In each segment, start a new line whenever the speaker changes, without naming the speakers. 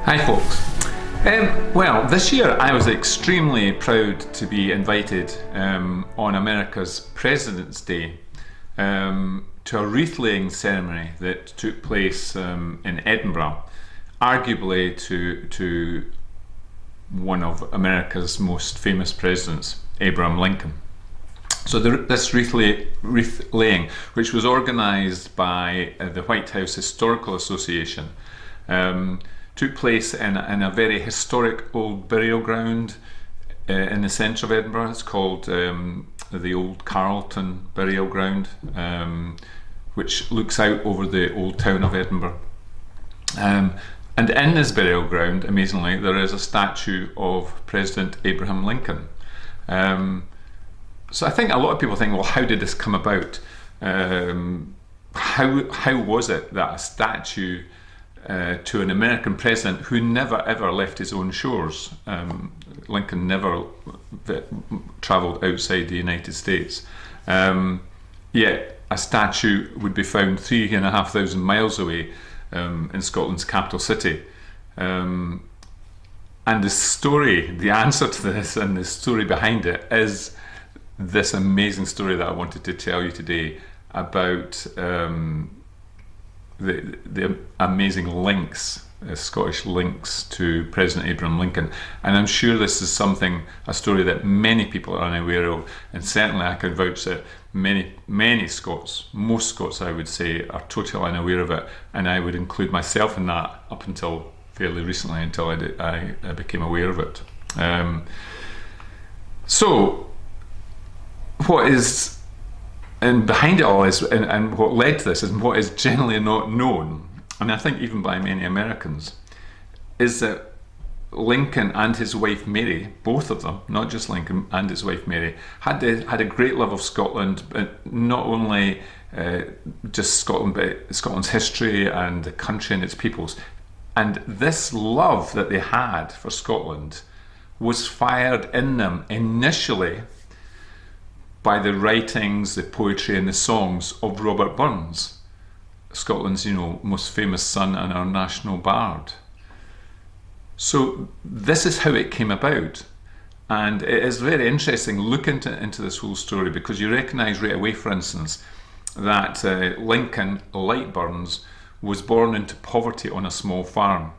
Hi folks. Well, this year I was extremely proud to be invited on America's President's Day to a wreath-laying ceremony that took place in Edinburgh, arguably to one of America's most famous presidents, Abraham Lincoln. So this wreath-laying, which was organised by the White House Historical Association, took place in a very historic old burial ground in the centre of Edinburgh. It's called the Old Carlton Burial Ground, which looks out over the old town of Edinburgh. And in this burial ground, amazingly, there is a statue of President Abraham Lincoln. So I think a lot of people think, well, how did this come about? How was it that a statue to an American president who never ever left his own shores? Lincoln never travelled outside the United States. Yet a statue would be found 3,500 miles away in Scotland's capital city. And the story, the answer to this and the story behind it is this amazing story that I wanted to tell you today about the amazing links, Scottish links to President Abraham Lincoln. And I'm sure this is a story that many people are unaware of, and certainly I can vouch that many Scots, most Scots I would say, are totally unaware of it, and I would include myself in that up until fairly recently, until I became aware of it. So what is, and behind it all is, and what led to this, and what is generally not known, and I think even by many Americans, is that Lincoln and his wife Mary, both of them, not just Lincoln and his wife Mary, had a great love of Scotland, but not only just Scotland, but Scotland's history and the country and its peoples. And this love that they had for Scotland was fired in them initially by the writings, the poetry and the songs of Robert Burns, Scotland's, most famous son and our national bard. So this is how it came about. And it is very interesting. Look into this whole story, because you recognise right away, for instance, that Lincoln, like Burns, was born into poverty on a small farm.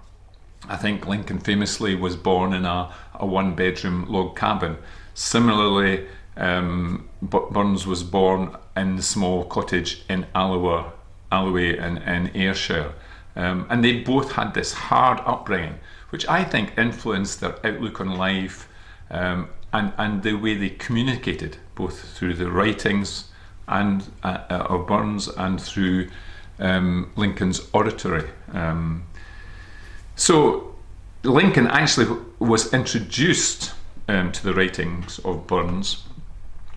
I think Lincoln famously was born in a one-bedroom log cabin. Similarly, Burns was born in the small cottage in Alloway in Ayrshire. And they both had this hard upbringing, which I think influenced their outlook on life and the way they communicated, both through the writings of Burns and through Lincoln's oratory. So Lincoln actually was introduced to the writings of Burns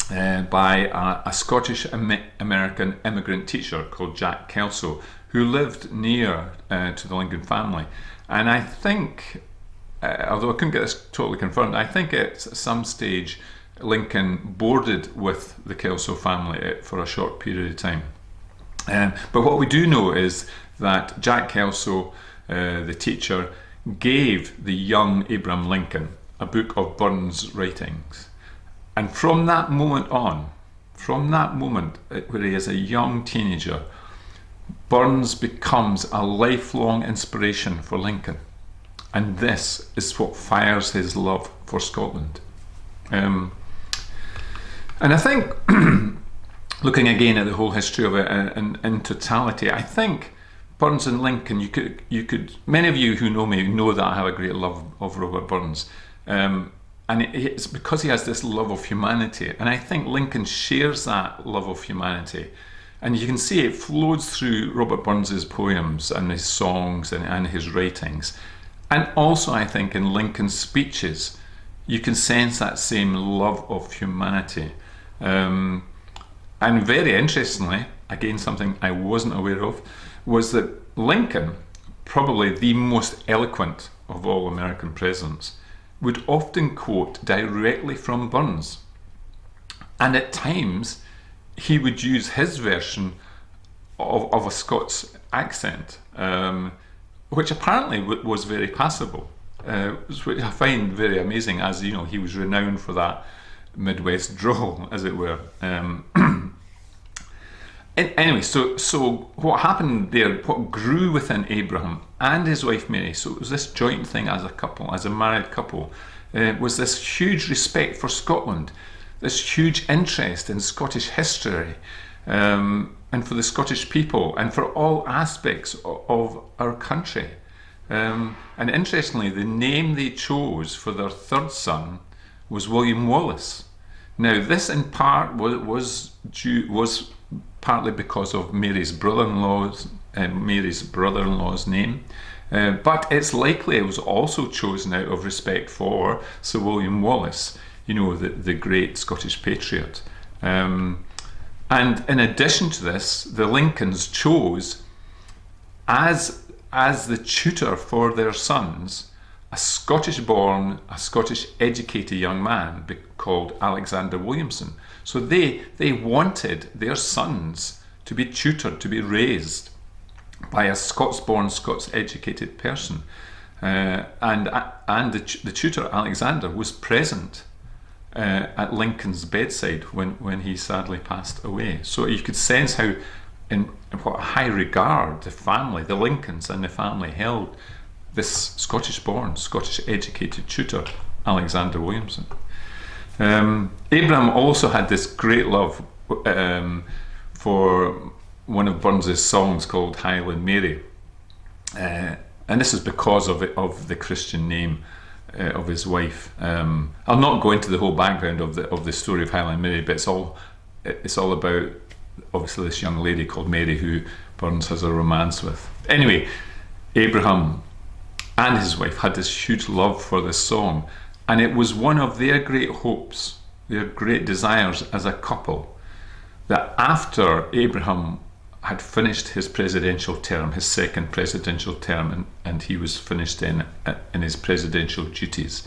by a Scottish American immigrant teacher called Jack Kelso, who lived near to the Lincoln family. And I think, although I couldn't get this totally confirmed, I think at some stage Lincoln boarded with the Kelso family for a short period of time. But what we do know is that Jack Kelso, the teacher, gave the young Abraham Lincoln a book of Burns' writings. And from that moment on, where he is a young teenager, Burns becomes a lifelong inspiration for Lincoln. And this is what fires his love for Scotland. And I think, looking again at the whole history of it in totality, I think Burns and Lincoln, you could, many of you who know me know that I have a great love of Robert Burns. And it's because he has this love of humanity. And I think Lincoln shares that love of humanity. And you can see it flows through Robert Burns's poems and his songs and his writings. And also, I think, in Lincoln's speeches, you can sense that same love of humanity. And very interestingly, again, something I wasn't aware of, was that Lincoln, probably the most eloquent of all American presidents, would often quote directly from Burns. And at times, he would use his version of a Scots accent. which apparently was very passable, which I find very amazing, as you know, he was renowned for that Midwest drawl, as it were. Anyway, so what happened there, what grew within Abraham and his wife Mary, so it was this joint thing as a couple, as a married couple, was this huge respect for Scotland, this huge interest in Scottish history, and for the Scottish people, and for all aspects of our country. And interestingly, the name they chose for their third son was William Wallace. Now, this in part was partly because of Mary's brother-in-law's name, but it's likely it was also chosen out of respect for Sir William Wallace, you know, the great Scottish patriot. And in addition to this, the Lincolns chose as the tutor for their sons a Scottish-born, a Scottish-educated young man called Alexander Williamson. So they wanted their sons to be tutored, to be raised by a Scots-born, Scots-educated person. And the tutor, Alexander, was present at Lincoln's bedside when he sadly passed away. So you could sense how, in what high regard the Lincolns and the family held this Scottish-born, Scottish-educated tutor, Alexander Williamson. Abraham also had this great love for one of Burns's songs called Highland Mary, and this is because of the Christian name of his wife. I'll not go into the whole background of the story of Highland Mary, but it's all about obviously this young lady called Mary who Burns has a romance with. Anyway, Abraham and his wife had this huge love for this song, and it was one of their great hopes, their great desires as a couple, that after Abraham had finished his presidential term, his second presidential term, and he was finished in his presidential duties,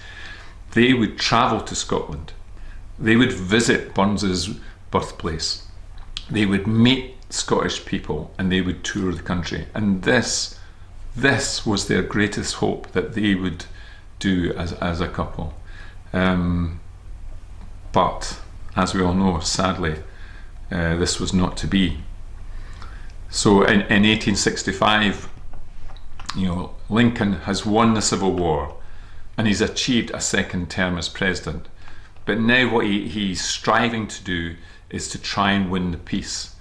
they would travel to Scotland. They would visit Burns's birthplace. They would meet Scottish people, and they would tour the country. And this was their greatest hope, that they would do as a couple. But as we all know, sadly, this was not to be. So in 1865, you know, Lincoln has won the Civil War, and he's achieved a second term as president. But now what he's striving to do is to try and win the peace.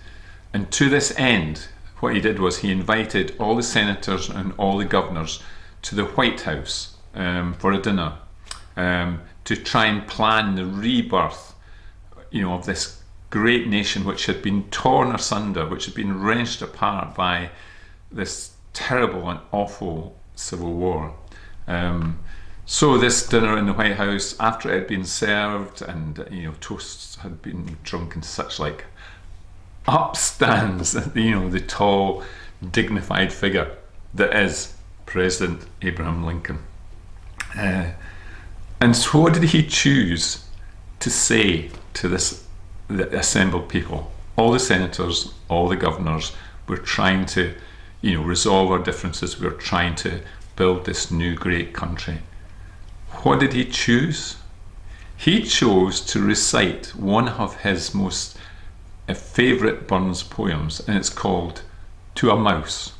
And to this end, what he did was he invited all the senators and all the governors to the White House for a dinner, to try and plan the rebirth, you know, of this great nation which had been torn asunder, which had been wrenched apart by this terrible and awful civil war. So this dinner in the White House, after it had been served and, you know, toasts had been drunk and such like, up stands, you know, the tall, dignified figure that is President Abraham Lincoln. And so what did he choose to say to the assembled people? All the senators, all the governors, were trying to, you know, resolve our differences. We're trying to build this new great country. What did he choose? He chose to recite one of his most favourite Burns poems, and it's called To a Mouse.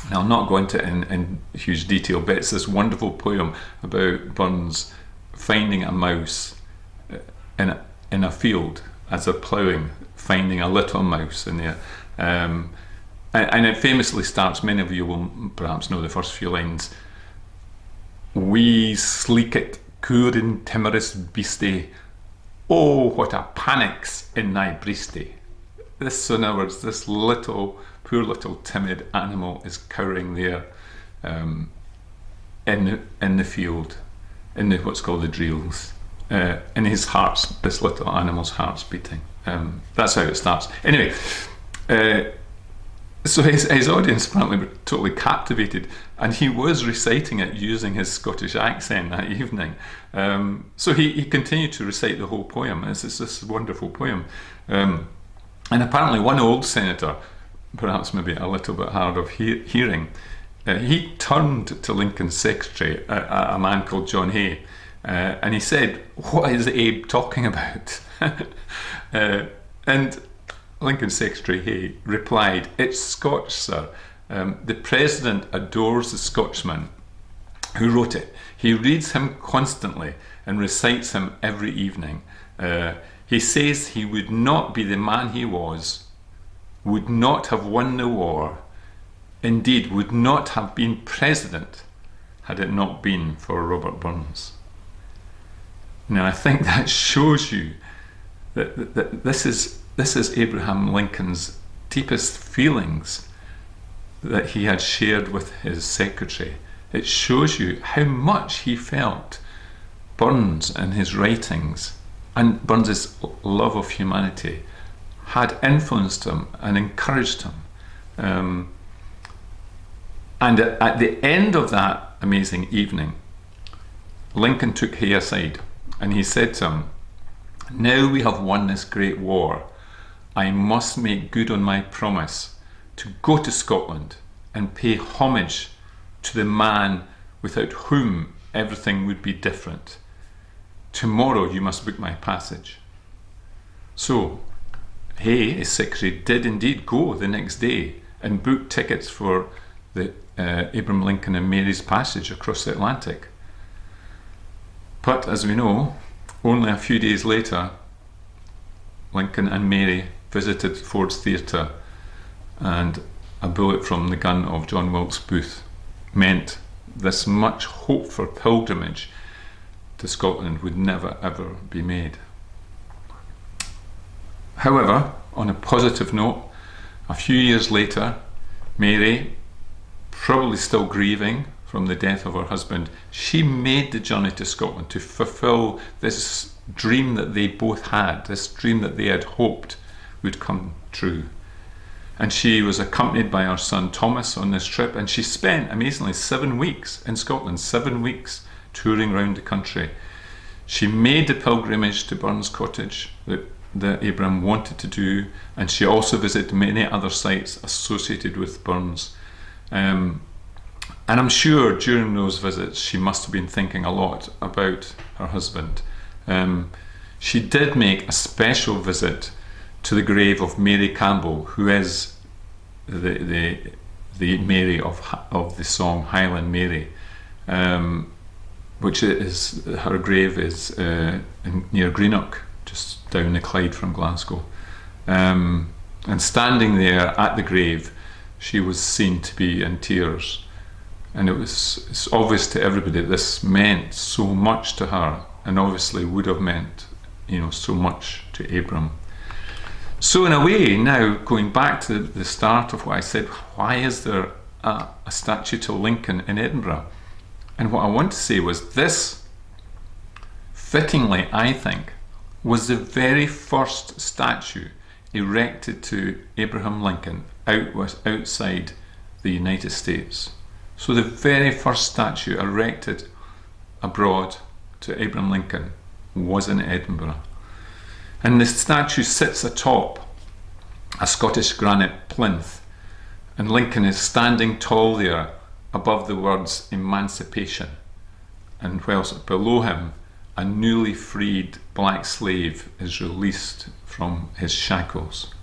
Now, I'll not go into it in huge detail, but it's this wonderful poem about Burns finding a mouse in a field as they're ploughing, finding a little mouse in there. And it famously starts, many of you will perhaps know the first few lines, "Wee sleekit, coorin timorous beastie, oh, what a panic's in thy breastie." This, in other words, this poor little timid animal is cowering there in the field, in what's called the dreels. In his heart's, this little animal's heart's beating. That's how it starts. Anyway, so his audience apparently were totally captivated, and he was reciting it using his Scottish accent that evening. So he continued to recite the whole poem. It's this wonderful poem. And apparently one old senator, perhaps maybe a little bit hard of hearing, he turned to Lincoln's secretary, a man called John Hay, and he said, "What is Abe talking about?" And Lincoln's secretary Hay replied, "It's Scotch, sir. The president adores the Scotchman who wrote it. He reads him constantly and recites him every evening. He says he would not be the man he was, would not have won the war, indeed would not have been president had it not been for Robert Burns." Now I think that shows you that this is Abraham Lincoln's deepest feelings that he had shared with his secretary. It shows you how much he felt Burns and his writings and Burns's love of humanity had influenced him and encouraged him. And at the end of that amazing evening, Lincoln took Hay aside and he said to him, "Now we have won this great war, I must make good on my promise to go to Scotland and pay homage to the man without whom everything would be different. Tomorrow you must book my passage." So Hay, his secretary, did indeed go the next day and book tickets for the Abraham Lincoln and Mary's passage across the Atlantic. But as we know, only a few days later, Lincoln and Mary visited Ford's Theatre, and a bullet from the gun of John Wilkes Booth meant this much hoped for pilgrimage to Scotland would never ever be made. However, on a positive note, a few years later, Mary, probably still grieving from the death of her husband, she made the journey to Scotland to fulfill this dream that they both had, this dream that they had hoped would come true. And she was accompanied by her son Thomas on this trip, and she spent, amazingly, 7 weeks in Scotland, 7 weeks touring around the country. She made the pilgrimage to Burns Cottage that Abraham wanted to do, and she also visited many other sites associated with Burns. And I'm sure during those visits she must have been thinking a lot about her husband. She did make a special visit to the grave of Mary Campbell, who is the Mary of the song Highland Mary, which is, her grave is near Greenock, just down the Clyde from Glasgow. And standing there at the grave, she was seen to be in tears, and it's obvious to everybody that this meant so much to her, and obviously would have meant, so much to Abram. So in a way, now going back to the start of what I said, why is there a statue to Lincoln in Edinburgh? And what I want to say was this, fittingly I think, was the very first statue erected to Abraham Lincoln outside the United States. So the very first statue erected abroad to Abraham Lincoln was in Edinburgh. And the statue sits atop a Scottish granite plinth, and Lincoln is standing tall there above the words "Emancipation," and whilst below him a newly freed black slave is released from his shackles.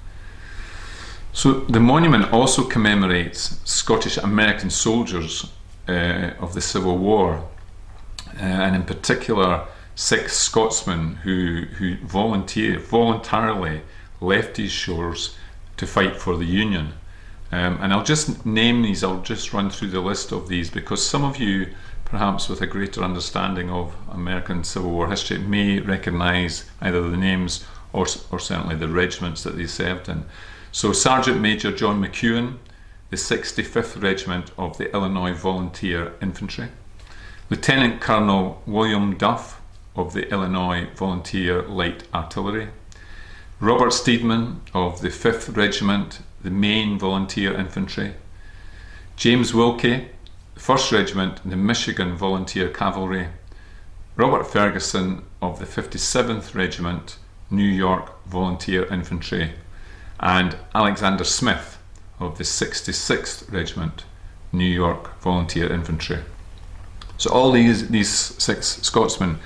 So the monument also commemorates Scottish American soldiers of the Civil War, and in particular 6 Scotsmen who voluntarily left these shores to fight for the Union. And I'll just name these, I'll just run through the list of these, because some of you, perhaps with a greater understanding of American Civil War history, may recognise either the names or certainly the regiments that they served in. So Sergeant Major John McEwen, the 65th Regiment of the Illinois Volunteer Infantry. Lieutenant Colonel William Duff of the Illinois Volunteer Light Artillery. Robert Steedman of the 5th Regiment, the Maine Volunteer Infantry. James Wilkie, 1st Regiment, the Michigan Volunteer Cavalry. Robert Ferguson of the 57th Regiment, New York Volunteer Infantry. And Alexander Smith of the 66th Regiment, New York Volunteer Infantry. So all these 6 Scotsmen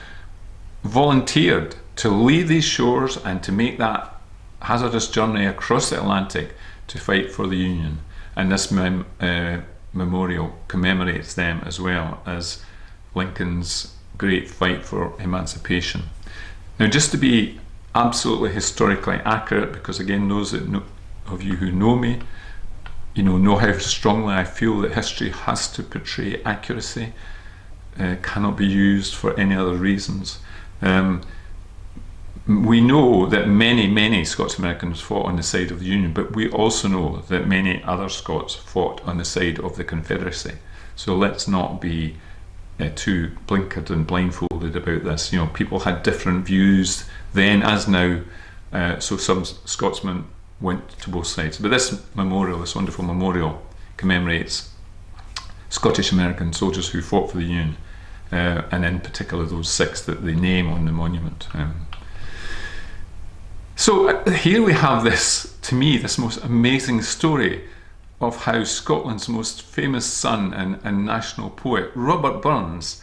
volunteered to leave these shores and to make that hazardous journey across the Atlantic to fight for the Union. And this memorial commemorates them as well as Lincoln's great fight for emancipation. Now, just to be absolutely historically accurate, because again, those of you who know me, know how strongly I feel that history has to portray accuracy, cannot be used for any other reasons. We know that many Scots Americans fought on the side of the Union, but we also know that many other Scots fought on the side of the Confederacy. So let's not be too blinkered and blindfolded about this. People had different views then as now, so some Scotsmen went to both sides. But this wonderful memorial, commemorates Scottish American soldiers who fought for the Union, and in particular those 6 that they name on the monument. So here we have this, to me, this most amazing story of how Scotland's most famous son and national poet, Robert Burns,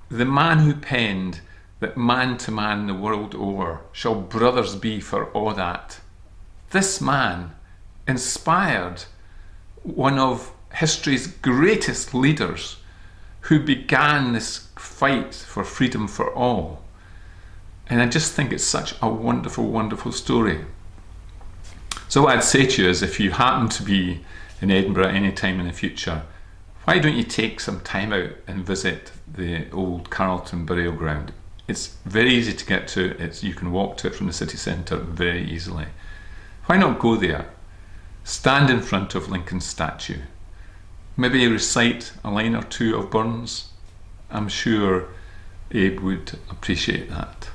the man who penned that man to man the world over shall brothers be for all that. This man inspired one of history's greatest leaders who began this fight for freedom for all. And I just think it's such a wonderful, wonderful story. So what I'd say to you is, if you happen to be in Edinburgh any time in the future, why don't you take some time out and visit the old Carlton burial ground? It's very easy to get to. You can walk to it from the city centre very easily. Why not go there? Stand in front of Lincoln's statue. Maybe recite a line or 2 of Burns. I'm sure Abe would appreciate that.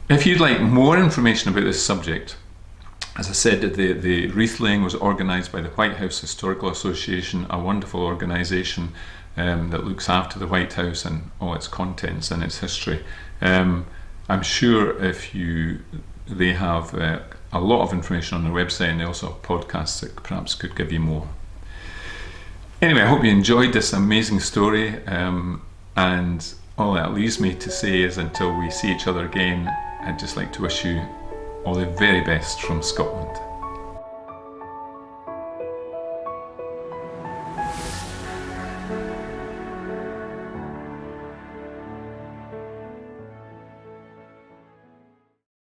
If you'd like more information about this subject, as I said, the wreath laying was organised by the White House Historical Association, a wonderful organisation that looks after the White House and all its contents and its history. I'm sure they have a lot of information on their website, and they also have podcasts that perhaps could give you more. Anyway, I hope you enjoyed this amazing story, and all that leaves me to say is, until we see each other again, I'd just like to wish you all the very best from Scotland.